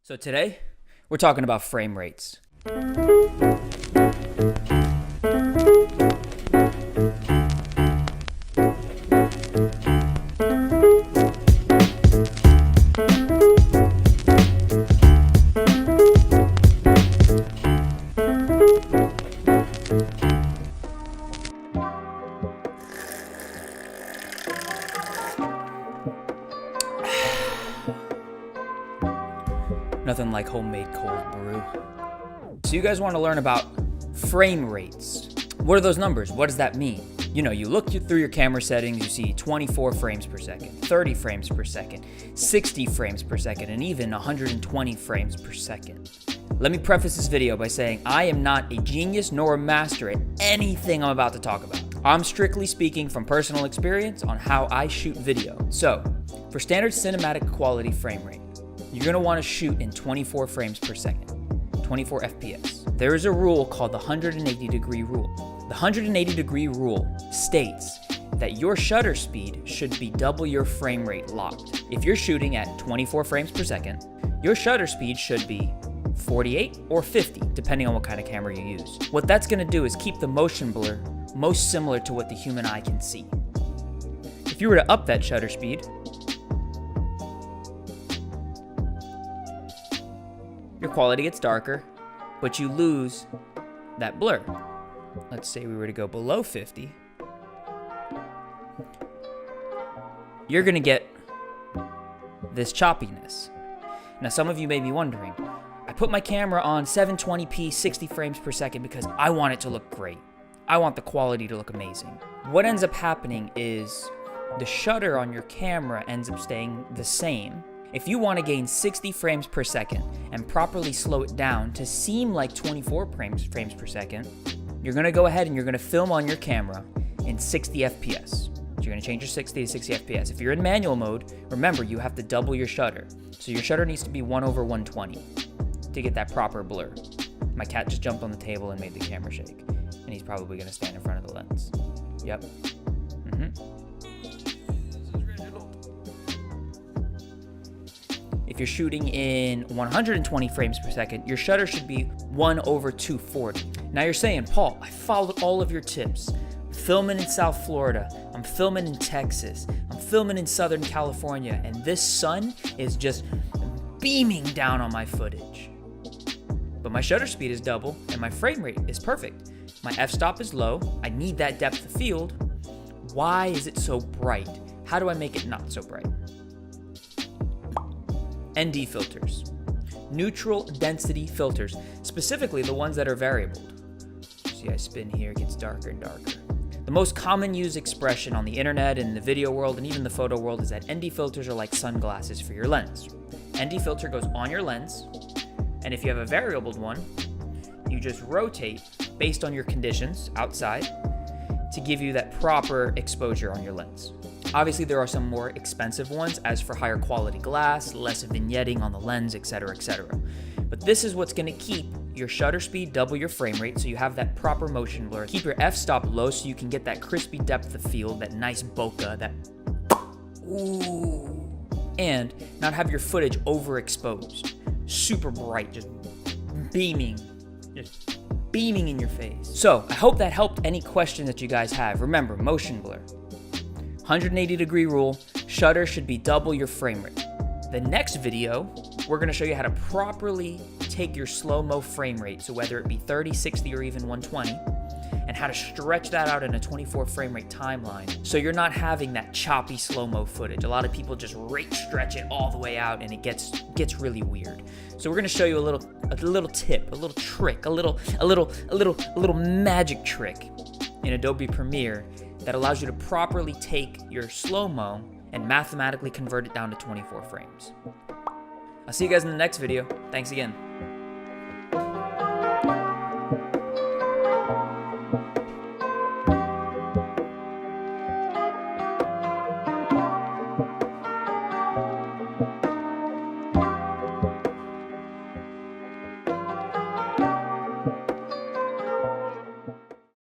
So today, we're talking about frame rates. Nothing like homemade cold brew. So you guys want to learn about frame rates. What are those numbers? What does that mean? You know, you look through your camera settings, you see 24 frames per second, 30 frames per second, 60 frames per second, and even 120 frames per second. Let me preface this video by saying I am not a genius nor a master at anything I'm about to talk about. I'm strictly speaking from personal experience on how I shoot video. So, for standard cinematic quality frame rate, you're gonna wanna shoot in 24 frames per second, 24 FPS. There is a rule called the 180-degree rule. The 180-degree rule states that your shutter speed should be double your frame rate locked. If you're shooting at 24 frames per second, your shutter speed should be 48 or 50, depending on what kind of camera you use. What that's gonna do is keep the motion blur most similar to what the human eye can see. If you were to up that shutter speed, your quality gets darker, but you lose that blur. Let's say we were to go below 50. You're gonna get this choppiness. Now, some of you may be wondering, I put my camera on 720p, 60 frames per second because I want it to look great. I want the quality to look amazing. What ends up happening is the shutter on your camera ends up staying the same. If you want to gain 60 frames per second and properly slow it down to seem like 24 frames per second, you're going to go ahead and you're going to film on your camera in 60 FPS. So you're going to change your 60 to 60 FPS. If you're in manual mode, remember you have to double your shutter. So your shutter needs to be 1/120 to get that proper blur. My cat just jumped on the table and made the camera shake. And he's probably going to stand in front of the lens. Yep. If you're shooting in 120 frames per second, your shutter should be 1/240. Now you're saying, Paul, I followed all of your tips. I'm filming in South Florida. I'm filming in Texas. I'm filming in Southern California. And this sun is just beaming down on my footage. But my shutter speed is double and my frame rate is perfect. My f-stop is low. I need that depth of field. Why is it so bright? How do I make it not so bright? ND filters, neutral density filters, specifically the ones that are variable. See, I spin here, it gets darker and darker. The most common used expression on the internet and the video world and even the photo world is that ND filters are like sunglasses for your lens. ND filter goes on your lens, and if you have a variable one, you just rotate based on your conditions outside to give you that proper exposure on your lens. Obviously, there are some more expensive ones as for higher quality glass, less vignetting on the lens, etc., etc. But this is what's gonna keep your shutter speed, double your frame rate so you have that proper motion blur. Keep your f-stop low so you can get that crispy depth of field, that nice bokeh, that ooh. And not have your footage overexposed, super bright, just beaming in your face. So, I hope that helped any question that you guys have. Remember, motion blur. 180-degree rule, shutter should be double your frame rate. The next video, we're gonna show you how to properly take your slow-mo frame rate, so whether it be 30, 60, or even 120, and how to stretch that out in a 24 frame rate timeline, so you're not having that choppy slow-mo footage. A lot of people just rate stretch it all the way out, and it gets really weird. So we're gonna show you a little tip, a little trick, a little magic trick in Adobe Premiere that allows you to properly take your slow-mo and mathematically convert it down to 24 frames. I'll see you guys in the next video. Thanks again.